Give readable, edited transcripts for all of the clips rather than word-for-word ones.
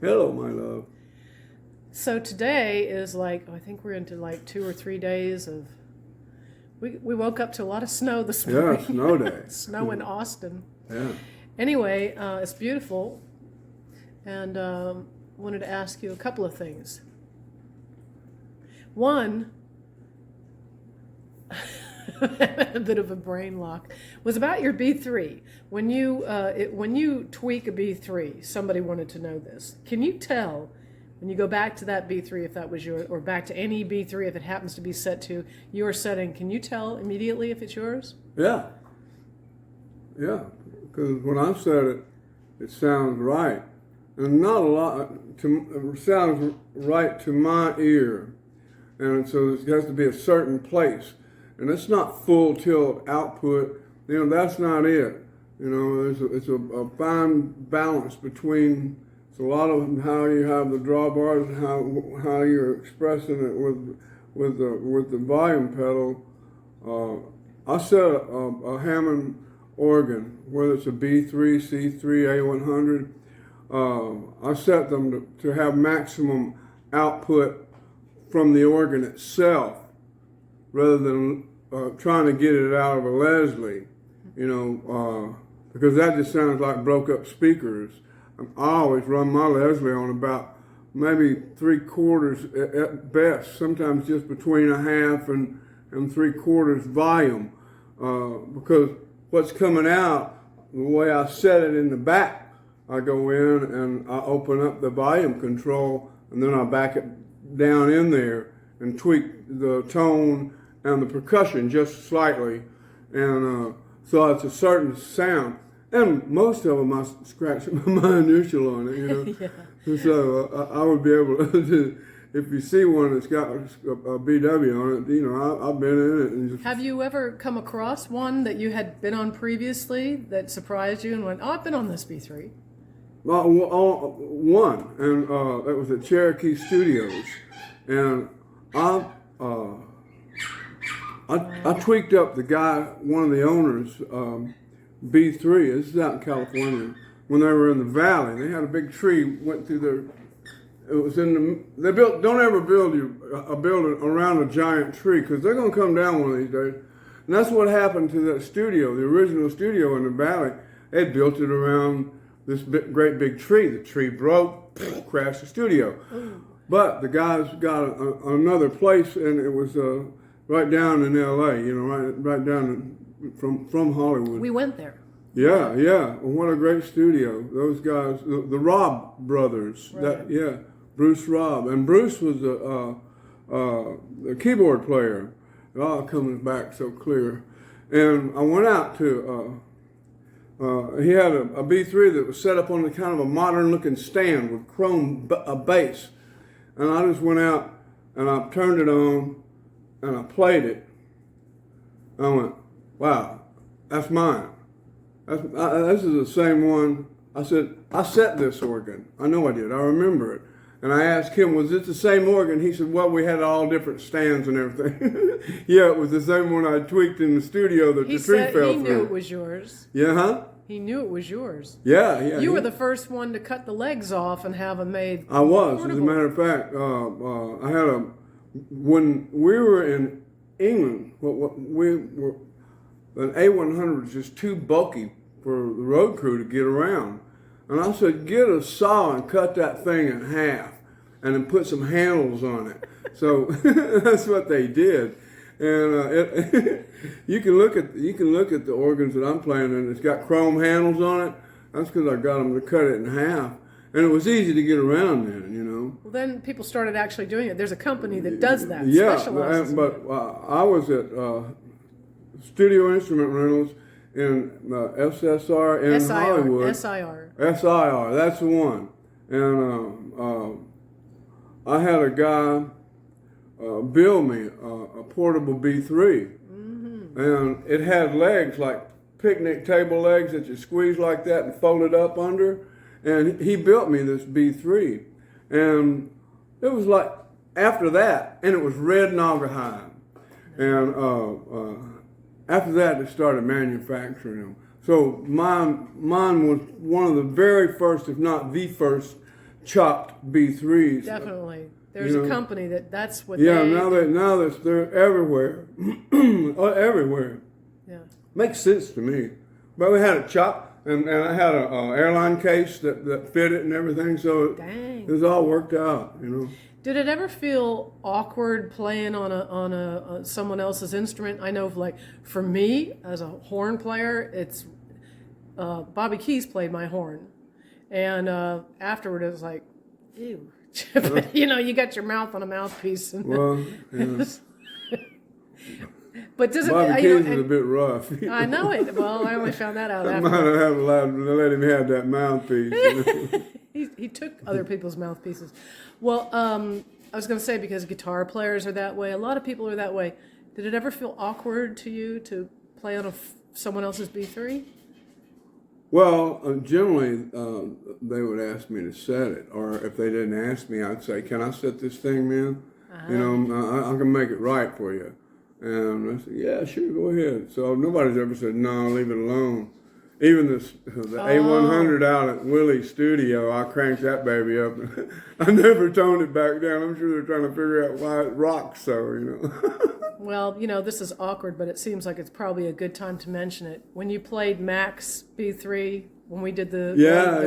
Hello, my love. So today is like, I think we're into like 2 or 3 days of. We woke up to a lot of snow this morning. Yeah, snow day. Snow in Austin. Yeah. Anyway, it's beautiful, and wanted to ask you a couple of things. One, a bit of a brain lock, was about your B3. When you tweak a B3, somebody wanted to know this. Can you tell when you go back to that B3 if that was yours, or back to any B3 if it happens to be set to your setting? Can you tell immediately if it's yours? Yeah. Yeah. Because when I said it, it sounds right, and not a lot. It sounds right to my ear, and so it has to be a certain place. And it's not full tilt output. That's not it. It's a fine balance between. It's a lot of how you have the drawbars and how you're expressing it with the volume pedal. I set a Hammond organ, whether it's a B3, C3, A100. I set them to have maximum output from the organ itself, rather than trying to get it out of a Leslie, because that just sounds like broke up speakers. I always run my Leslie on about maybe 3/4 at best, sometimes just between 1/2 and 3/4 volume, because what's coming out, the way I set it in the back, I go in and I open up the volume control, and then I back it down in there and tweak the tone and the percussion just slightly, and so it's a certain sound. And most of them I scratch my initial on it, Yeah. So I would be able to, if you see one that's got a BW on it, I've been in it. And Have you ever come across one that you had been on previously that surprised you and went, "Oh, I've been on this B3"? One, and it was at Cherokee Studios, and I tweaked up the guy, one of the owners, B3. This is out in California. When they were in the valley, they had a big tree went through their. It was in the. They built. Don't ever build a building around a giant tree, because they're going to come down one of these days. And that's what happened to that studio, the original studio in the valley. They built it around this great big tree. The tree broke, crashed the studio. But the guys got another place, and it was right down in L.A. Right down from Hollywood. We went there. Yeah, yeah. What a great studio. Those guys, the Robb brothers. Right. Bruce Robb, and Bruce was a keyboard player. It all comes back so clear. And I went out to. He had a B3 that was set up on the kind of a modern-looking stand with chrome bass. And I just went out and I turned it on and I played it. I went, wow, that's mine. This is the same one. I said, I set this organ. I know I did. I remember it. And I asked him, was it the same organ? He said, well, we had all different stands and everything. Yeah, it was the same one I tweaked in the studio that the tree fell through. He knew it was yours. Yeah, huh? He knew it was yours. Yeah, yeah. You were the first one to cut the legs off and have them made. I was. Portable. As a matter of fact, I had when we were in England, an A100 was just too bulky for the road crew to get around. And I said, get a saw and cut that thing in half and then put some handles on it. So that's what they did. And you can look at the organs that I'm playing, and it's got chrome handles on it. That's because I got them to cut it in half. And it was easy to get around then, Well, then people started actually doing it. There's a company that does that. Yeah, specializes but I was at Studio Instrument Rentals in SSR in Hollywood. SIR. SIR, that's the one. And I had a guy build me a portable B3. Mm-hmm. And it had legs, like picnic table legs that you squeeze like that and fold it up under. And he built me this B3. And it was like, after that, and it was red Naugahyde. And after that, they started manufacturing them. So mine was one of the very first, if not the first, chopped B3s. Definitely. There's You a know. company that's what Yeah, they... now that they're everywhere, everywhere. Yeah. Makes sense to me. But we had it chopped, and I had a airline case that fit it and everything, so Dang. it was all worked out, you know. Did it ever feel awkward playing on someone else's instrument? I know, like for me as a horn player, it's Bobby Keys played my horn, and afterward it was like, ew. You know, you got your mouth on a mouthpiece. And Well, yeah. but does it? Bobby You Keys know, is a bit rough. I know it. Well, I only found that out I after. might have allowed to let him have that mouthpiece. You know? He took other people's mouthpieces. Well, I was going to say, because guitar players are that way. A lot of people are that way. Did it ever feel awkward to you to play on someone else's B3? Well, generally, they would ask me to set it, or if they didn't ask me, I'd say, "Can I set this thing, man? You know, I can make it right for you." And I said, "Yeah, sure, go ahead." So nobody's ever said, "No, leave it alone." Even the A100 out at Willie's studio, I cranked that baby up. I never toned it back down. I'm sure they're trying to figure out why it rocks so, you know. Well, you know, this is awkward, but it seems like it's probably a good time to mention it. When you played Mac's B3, when we did the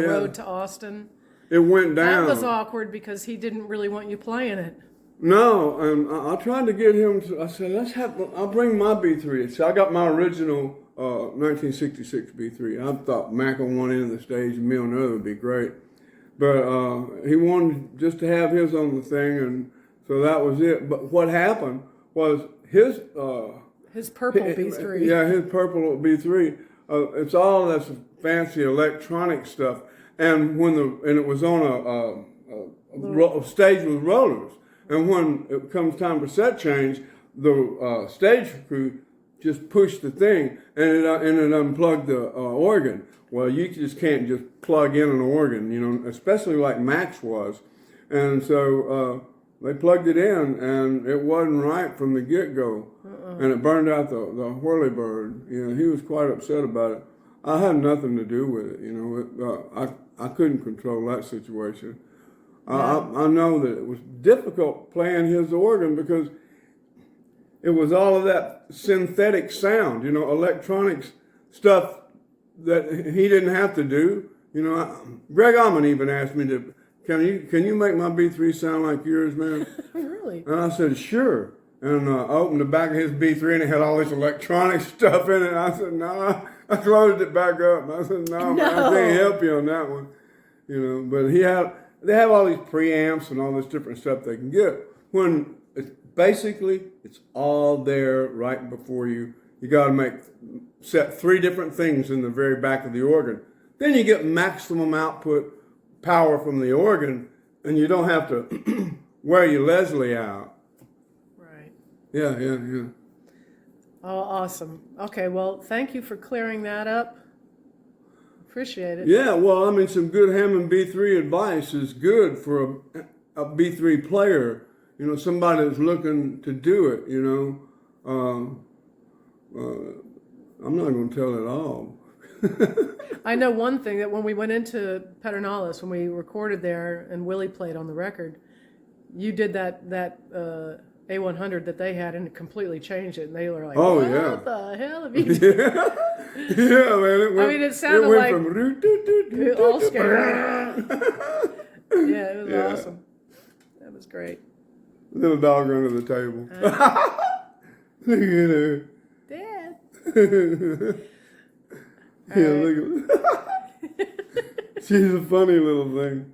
road to Austin, it went down. that was awkward because he didn't really want you playing it. No, and I tried to get him to, I said, I'll bring my B3. So I got my original 1966 B3. I thought Mac on one end of the stage and me on the other would be great. But he wanted just to have his on the thing, and so that was it. But what happened was his purple B3. Yeah, his purple B3. It's all this fancy electronic stuff, and it was on a stage with rollers. And when it comes time for set change, the stage crew just pushed the thing, and it unplugged the organ. Well, you just can't just plug in an organ, you know, especially like Max was. And so they plugged it in, and it wasn't right from the get-go. And it burned out the whirlybird. You know, he was quite upset about it. I had nothing to do with it, you know. I couldn't control that situation. I know that it was difficult playing his organ because it was all of that synthetic sound, you know, electronics stuff that he didn't have to do. You know, Greg Allman even asked me to, can you make my B3 sound like yours, man? Really? And I said, sure. And I opened the back of his B3 and it had all this electronic stuff in it. And I said, no. I closed it back up. I said, no, man, I can't help you on that one. You know, but they have all these preamps and all this different stuff they can get. When it's all there right before you. You got to set 3 different things in the very back of the organ. Then you get maximum output power from the organ, and you don't have to wear your Leslie out. Right. Yeah. Oh, awesome. Okay, well, thank you for clearing that up. Appreciate it. Yeah, well, I mean, some good Hammond B3 advice is good for a B3 player. You know, somebody that's looking to do it, you know. I'm not going to tell it all. I know one thing, that when we went into Pedernales, when we recorded there and Willie played on the record, you did that A100 that they had and completely changed it. And they were like, what the hell have you done? Yeah, man. It sounded like from all scared. Yeah, it was awesome. That was great. Little dog under the table. Look at her. Dad. Yeah, look at her. She's a funny little thing.